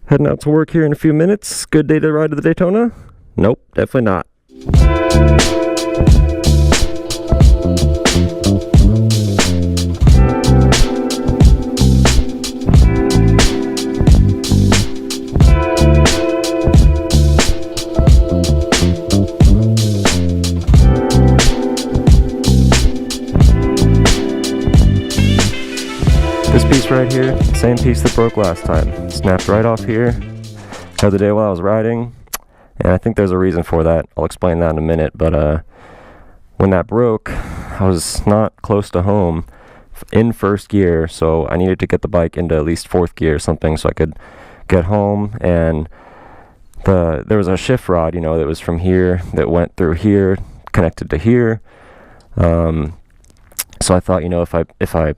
Heading out to work here in a few minutes. Good day to ride to the Daytona? Nope, definitely not. This piece right here, same piece that broke last time. Snapped right off here the other day while I was riding, and I think there's a reason for that. I'll explain that in a minute, but when that broke, I was not close to home in first gear, so I needed to get the bike into at least fourth gear or something so I could get home. And there was a shift rod, you know, that was from here that went through here, connected to here. So I thought, you know, if I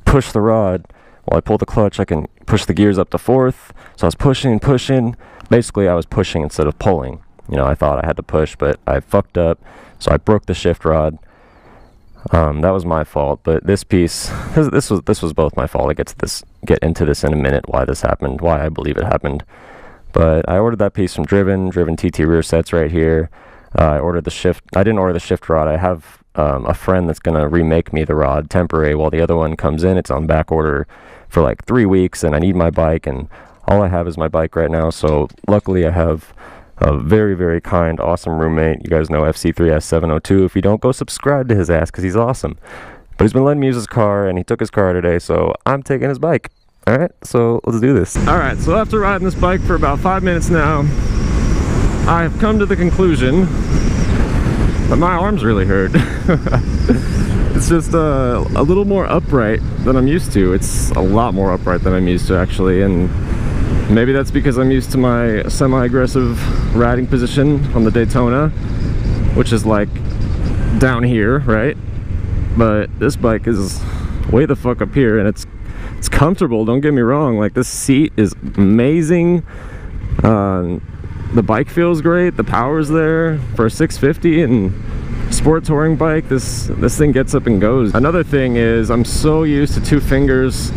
push the rod while I pull the clutch, I can push the gears up to fourth. So I was pushing. Basically, I was pushing instead of pulling. You know, I thought I had to push, but I fucked up. So I broke the shift rod. That was my fault. But this piece, this was both my fault. I get into this in a minute. Why this happened? Why I believe it happened. But I ordered that piece from Driven TT rear sets right here. I didn't order the shift rod. I have a friend that's gonna remake me the rod temporary while the other one comes in. It's on back order for like 3 weeks, and I need my bike, and all I have is my bike right now. So luckily I have a very, very kind, awesome roommate. You guys know FC3S702. If you don't, go subscribe to his ass because he's awesome. But he's been letting me use his car, and he took his car today, so I'm taking his bike. Alright, so let's do this. Alright, so after riding this bike for about 5 minutes now, I've come to the conclusion that my arms really hurt. It's just a little more upright than I'm used to. It's a lot more upright than I'm used to, actually, and maybe that's because I'm used to my semi-aggressive riding position on the Daytona, which is like down here, right? But this bike is way the fuck up here, and it's comfortable, don't get me wrong. Like, this seat is amazing. The bike feels great, the power's there for a 650 and sport touring bike. This thing gets up and goes. Another thing is I'm so used to 2 fingers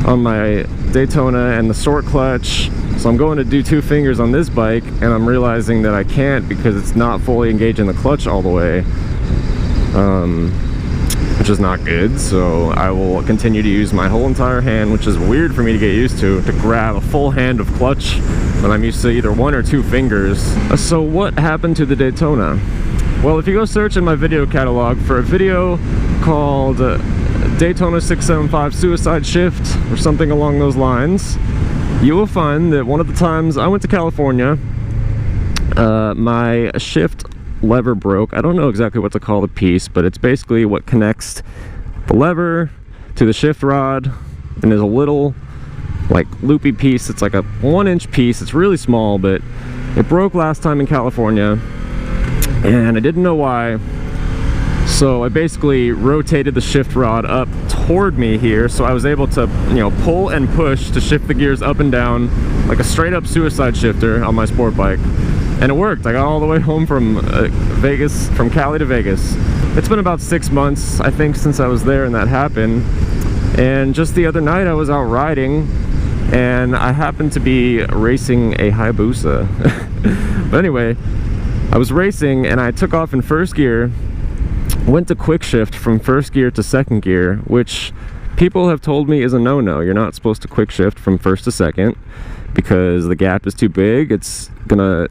on my Daytona and the short clutch, so I'm going to do 2 fingers on this bike, and I'm realizing that I can't because it's not fully engaging the clutch all the way, which is not good. So I will continue to use my whole entire hand, which is weird for me to get used to grab a full hand of clutch when I'm used to either 1 or 2 fingers. So what happened to the Daytona? Well, if you go search in my video catalog for a video called Daytona 675 Suicide Shift or something along those lines, you will find that one of the times I went to California, my shift lever broke. I don't know exactly what to call the piece, but it's basically what connects the lever to the shift rod, and there's a little like loopy piece. It's like a 1-inch piece. It's really small, but it broke last time in California, and I didn't know why. So I basically rotated the shift rod up toward me here, so I was able to, you know, pull and push to shift the gears up and down like a straight up suicide shifter on my sport bike. And it worked. I got all the way home from from Cali to Vegas. It's been about 6 months, I think, since I was there and that happened. And just the other night I was out riding, and I happened to be racing a Hayabusa. But anyway, I was racing and I took off in first gear, went to quick shift from first gear to second gear, which people have told me is a no-no. You're not supposed to quick shift from first to second because the gap is too big. It's gonna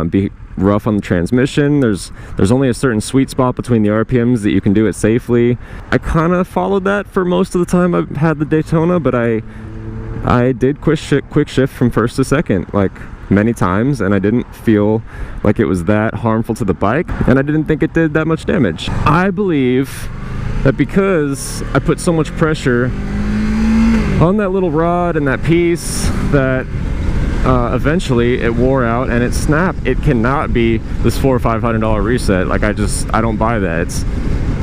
be rough on the transmission. There's only a certain sweet spot between the RPMs that you can do it safely. I kind of followed that for most of the time I've had the Daytona, but I did quick shift from first to second like many times, and I didn't feel like it was that harmful to the bike, and I didn't think it did that much damage. I believe that because I put so much pressure on that little rod and that piece that eventually it wore out and it snapped. It cannot be this $400 or $500 reset. Like, I don't buy that.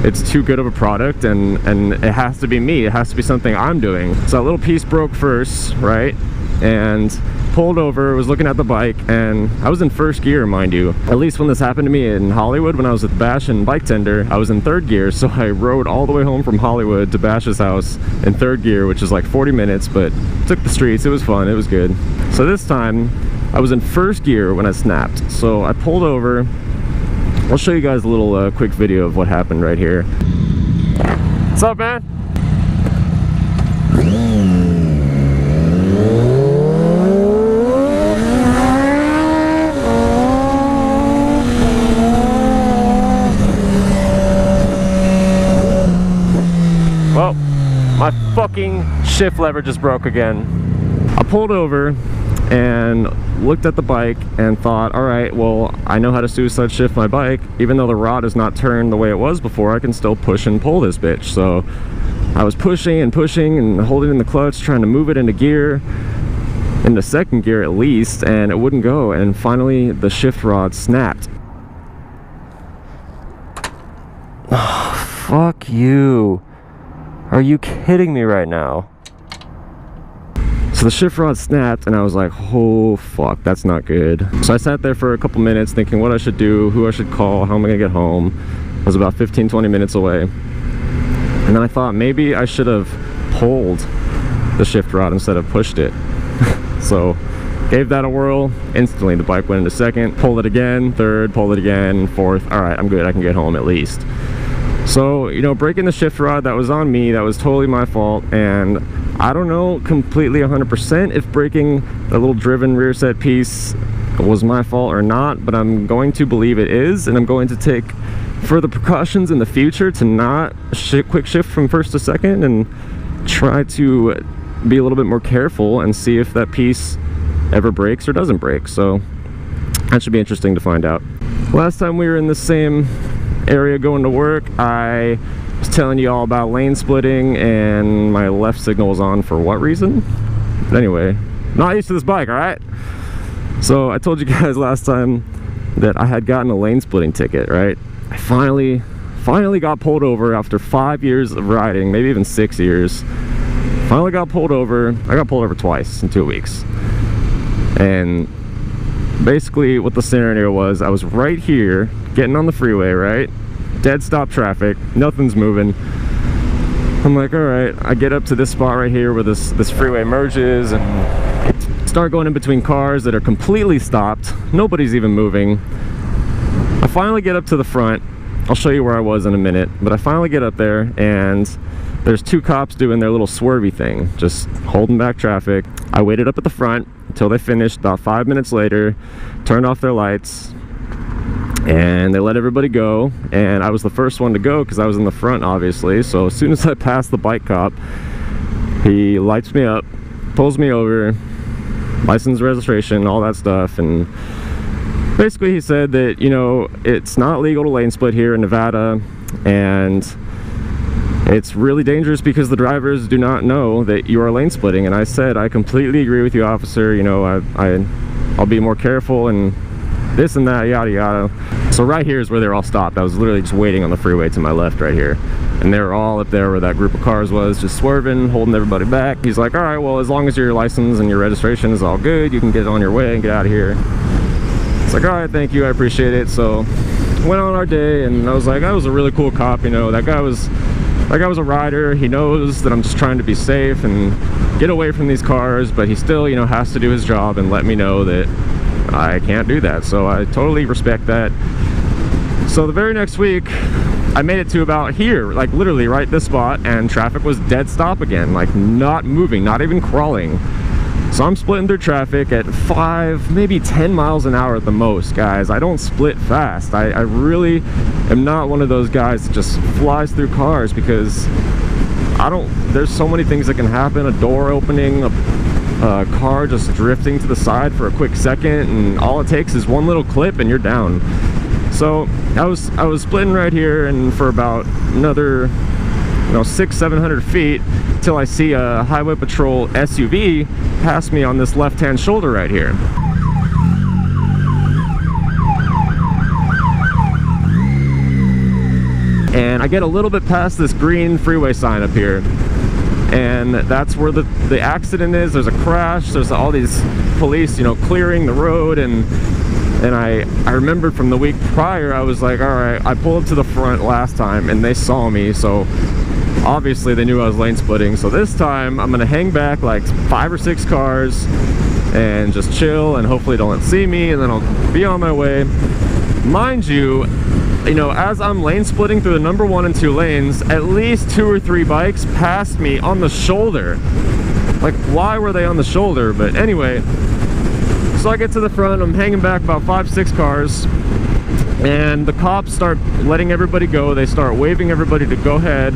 It's too good of a product, and it has to be me. It has to be something I'm doing. So that little piece broke first, right? and pulled over, was looking at the bike, and I was in first gear, mind you. At least when this happened to me in Hollywood when I was at the Bash and Bike Tender, I was in third gear, so I rode all the way home from Hollywood to Bash's house in third gear, which is like 40 minutes, but took the streets. It was fun, it was good. So this time I was in first gear when I snapped, so I pulled over. I'll show you guys a little quick video of what happened right here. What's up, man? Well, my fucking shift lever just broke again. I pulled over and looked at the bike and thought, all right, well, I know how to suicide shift my bike. Even though the rod is not turned the way it was before, I can still push and pull this bitch. So I was pushing and pushing and holding in the clutch, trying to move it into gear, into second gear at least, and it wouldn't go. And finally the shift rod snapped. Oh, fuck you. Are you kidding me right now? So the shift rod snapped and I was like, oh fuck, that's not good. So I sat there for a couple minutes thinking what I should do, who I should call, how am I gonna get home. I was about 15-20 minutes away. And then I thought maybe I should have pulled the shift rod instead of pushed it. So gave that a whirl. Instantly the bike went into second, pulled it again, third, pulled it again, fourth. All right, I'm good, I can get home at least. So, you know, breaking the shift rod, that was on me, that was totally my fault, and I don't know completely 100% if breaking the little driven rear set piece was my fault or not, but I'm going to believe it is, and I'm going to take further precautions in the future to not quick shift from first to second and try to be a little bit more careful and see if that piece ever breaks or doesn't break. So that should be interesting to find out. Last time we were in the same area going to work, I was telling you all about lane splitting and my left signal was on for what reason? But anyway, not used to this bike, all right? So I told you guys last time that I had gotten a lane splitting ticket, right? I finally got pulled over after 5 years of riding, maybe even 6 years. Finally got pulled over. I got pulled over twice in 2 weeks. And basically what the scenario was, I was right here getting on the freeway, right? Dead stop traffic, nothing's moving. I'm like, all right, I get up to this spot right here where this freeway merges and start going in between cars that are completely stopped. Nobody's even moving. I finally get up to the front. I'll show you where I was in a minute, but I finally get up there and there's two cops doing their little swervy thing, just holding back traffic. I waited up at the front until they finished. About 5 minutes later, turned off their lights, and they let everybody go. And I was the first one to go because I was in the front, obviously. So as soon as I passed the bike cop, he lights me up, pulls me over, license, registration, all that stuff, and basically he said that, you know, it's not legal to lane split here in Nevada, and it's really dangerous because the drivers do not know that you are lane splitting. And I said, I completely agree with you, officer. You know, I'll be more careful and this and that, yada yada. So right here is where they're all stopped. I was literally just waiting on the freeway to my left right here, and they were all up there where that group of cars was, just swerving, holding everybody back. He's like, all right, well, as long as your license and your registration is all good, you can get on your way and get out of here. It's like, all right, thank you, I appreciate it. So went on our day, and I was like, that was a really cool cop. You know, that guy was a rider. He knows that I'm just trying to be safe and get away from these cars, but he still, you know, has to do his job and let me know that I can't do that. So I totally respect that. So the very next week, I made it to about here, like literally right this spot, and traffic was dead stop again, like not moving, not even crawling. So I'm splitting through traffic at 5, maybe 10 miles an hour at the most, guys. I don't split fast. I really am not one of those guys that just flies through cars, because there's so many things that can happen. A door opening, a car just drifting to the side for a quick second, and all it takes is one little clip and you're down. So I was splitting right here, and for about another 600-700 feet till I see a highway patrol SUV pass me on this left-hand shoulder right here. And I get a little bit past this green freeway sign up here, and that's where the accident is. There's a crash, there's all these police, you know, clearing the road, and I remembered from the week prior, I was like, all right, I pulled up to the front last time and they saw me, so obviously they knew I was lane splitting. So this time I'm gonna hang back like 5 or 6 cars and just chill, and hopefully don't see me, and then I'll be on my way. Mind you, you know, as I'm lane splitting through the number 1 and 2 lanes, at least 2 or 3 bikes passed me on the shoulder. Like, why were they on the shoulder? But anyway, so I get to the front, I'm hanging back about 5, 6 cars, and the cops start letting everybody go. They start waving everybody to go ahead.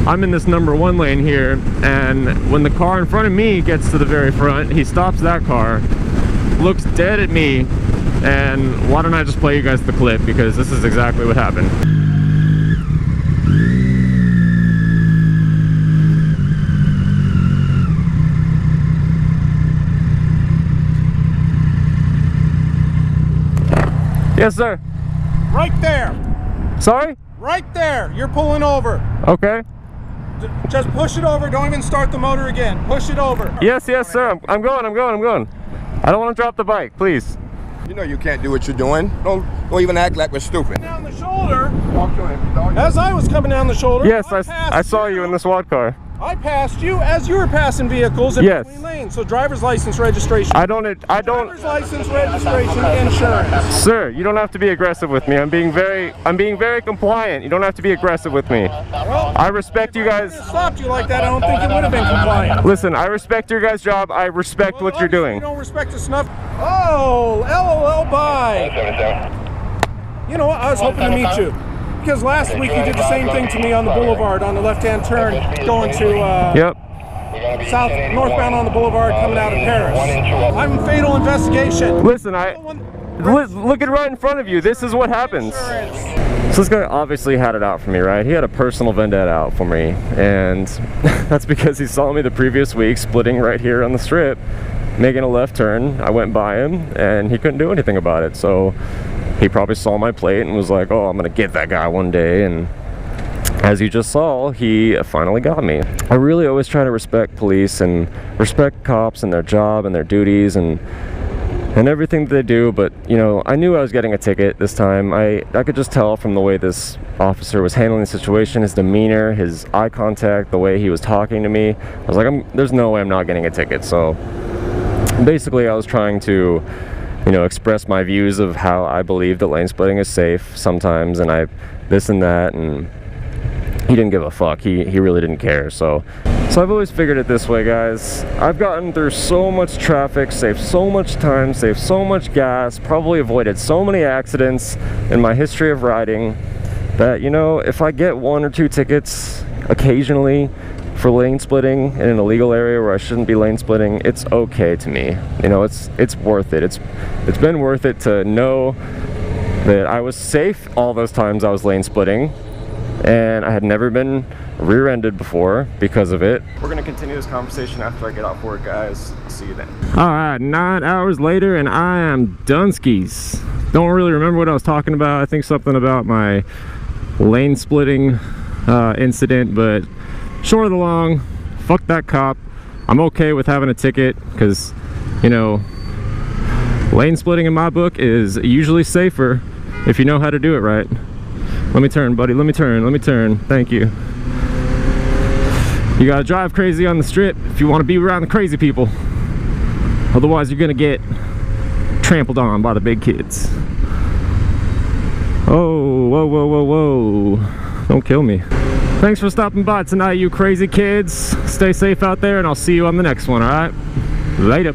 I'm in this number 1 lane here, and when the car in front of me gets to the very front, he stops that car, looks dead at me, and why don't I just play you guys the clip, because this is exactly what happened. Yes, sir. Right there. Sorry? Right there. You're pulling over. Okay. Just push it over. Don't even start the motor again. Push it over. Yes, sir. I'm going. I don't want to drop the bike, please. You know you can't do what you're doing. Don't even act like we're stupid. Down the shoulder. As I was coming down the shoulder. Yes, I saw you in the SWAT car. I passed you as you were passing vehicles in Yes. between lanes. So driver's license, registration. I don't. Driver's license, registration, insurance. Sir, you don't have to be aggressive with me. I'm being very compliant. You don't have to be aggressive with me. Well, I respect you if I guys. stopped you like that, I don't think you would have been compliant. Listen, I respect your guys' job. I respect what you're doing. You don't respect the snuff. Oh, LOL, bye. You know what? I was hoping to meet you. Because last week you did the same thing to me on the boulevard on the left-hand turn going to northbound on the boulevard coming out of Paris. I'm in fatal investigation. Listen, look at right in front of you. This is what happens. So this guy obviously had it out for me, right? He had a personal vendetta out for me, and that's because he saw me the previous week splitting right here on the strip, making a left turn. I went by him and he couldn't do anything about it. So he probably saw my plate and was like, oh, I'm gonna get that guy one day, and as you just saw, he finally got me. I really always try to respect police and respect cops and their job and their duties and everything that they do, but you know, I knew I was getting a ticket this time. I could just tell from the way this officer was handling the situation, his demeanor, his eye contact, the way he was talking to me. I was like, there's no way I'm not getting a ticket. So basically I was trying to, you know, express my views of how I believe that lane splitting is safe sometimes, and this and that, and he didn't give a fuck. He really didn't care. So I've always figured it this way, guys. I've gotten through so much traffic, saved so much time, saved so much gas, probably avoided so many accidents in my history of riding that, you know, if I get 1 or 2 tickets occasionally for lane splitting in an illegal area where I shouldn't be lane splitting, it's okay to me. You know, it's worth it. It's been worth it to know that I was safe all those times I was lane splitting, and I had never been rear-ended before because of it. We're gonna continue this conversation after I get off work, guys. See you then. All right, 9 hours later, and I am Dunskies. Don't really remember what I was talking about. I think something about my lane splitting incident, but short of the long, fuck that cop. I'm okay with having a ticket because, you know, lane splitting in my book is usually safer if you know how to do it right. Let me turn, buddy. Let me turn. Thank you. You gotta drive crazy on the strip if you want to be around the crazy people. Otherwise, you're gonna get trampled on by the big kids. Oh, whoa. Don't kill me. Thanks for stopping by tonight, you crazy kids. Stay safe out there, and I'll see you on the next one, alright? Later.